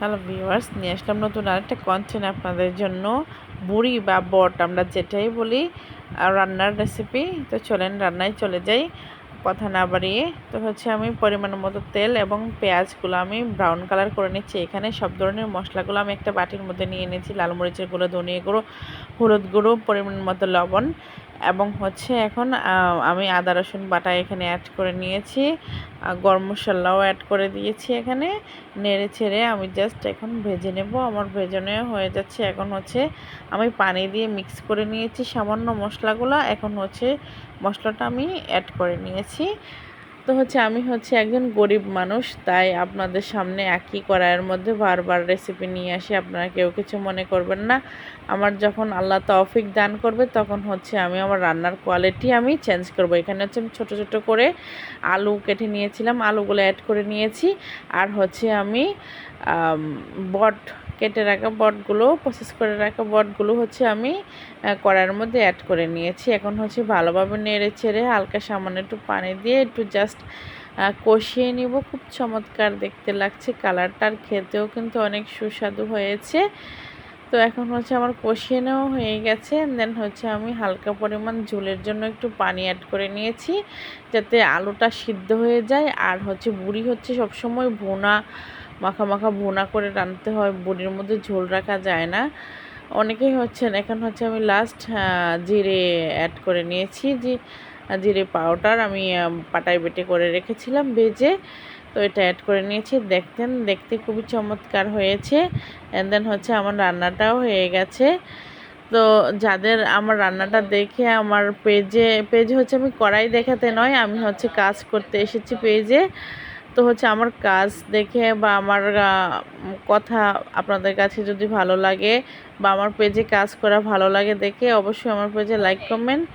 Hello viewers, নিয়ে আসলাম নতুন আরেকটা কন্টেন্ট আপনাদের জন্য। বুড়ি বা বট আমরা যেটাই বলি, রান্নার রেসিপি। তো চলেন রান্নায় চলে যাই, কথা না বাড়িয়ে। তো আমি পরিমাণ মতো তেল এবং পেঁয়াজগুলো আমি ব্রাউন কালার করে নিচ্ছি। এখানে সব ধরনের মশলাগুলো আমি একটা বাটির মধ্যে নিয়ে নিয়েছি। লাল মরিচের গুঁড়ো, ধনিয়া গুঁড়ো, হলুদ গুঁড়ো, পরিমাণ মতো লবণ এবং এখন আমি আদা রসুন বাটা এখানে অ্যাড করে নিয়েছি। গরম মশলাও অ্যাড করে দিয়েছি। এখানে নেড়ে ছেড়ে আমি জাস্ট এখন ভেজে নেব। আমার ভেজানো হয়ে যাচ্ছে। এখন আমি পানি দিয়ে মিক্স করে নিয়েছি সামান্য মশলাগুলো। এখন মশলাটা আমি অ্যাড করে নিয়েছি। তো আমি একজন গরিব মানুষ, তাই আপনাদের সামনে একই কড়াইয়ের মধ্যে বারবার রেসিপি নিয়ে আসি। আপনারা কেউ কিছু মনে করবেন না। আমার যখন আল্লাহ তৌফিক দান করবে তখন আমি আমার রান্নার কোয়ালিটি আমি চেঞ্জ করব। এখানে আমি ছোট ছোট করে আলু কেটে নিয়েছিলাম, আলুগুলো অ্যাড করে নিয়েছি। আর আমি বট কেটে রাখা বটগুলো, প্রসেস করে রাখা বটগুলো আমি কড়াইয়ের মধ্যে অ্যাড করে নিয়েছি। এখন ভালোভাবে নেড়ে ছেড়ে হালকা সামান্য একটু পানি দিয়ে একটু জাস্ট কষিয়ে নিব। খুব চমৎকার দেখতে লাগছে কালারটা, আর খেতেও কিন্তু অনেক সুস্বাদু হয়েছে। তো এখন আমার কষিয়ে নেওয়া হয়ে গেছে। দেন আমি হালকা পরিমাণ ঝোলের জন্য একটু পানি অ্যাড করে নিয়েছি, যাতে আলুটা সিদ্ধ হয়ে যায়। আর বুড়ি সবসময় মাখা মাখা ভুনা করে রাঁধতে হয়, বুড়ির মধ্যে ঝোল রাখা যায় না। অনেকেই এখন আমি লাস্ট জিরে অ্যাড করে নিয়েছি। জিরে পাউডার আমি পাটায় বেটে করে রেখেছিলাম ভেজে, তো এটা অ্যাড করে নিয়েছি। দেখতে খুবই চমৎকার হয়েছে। অ্যান্ড দেন আমার রান্নাটাও হয়ে গেছে। তো যাদের আমার রান্নাটা দেখে আমার পেজে আমি কড়াই দেখাতে নয়, আমি কাজ করতে এসেছি পেজে। তো আমার কাজ দেখে বা আমার কথা আপনাদের কাছে যদি ভালো লাগে বা আমার পেজে কাজ করা ভালো লাগে দেখে অবশ্যই আমার পেজে লাইক কমেন্ট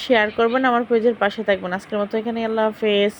শেয়ার করবেন, আমার পেজের পাশে থাকবেন। আজকের মতো এখানে, আল্লাহ হাফেজ।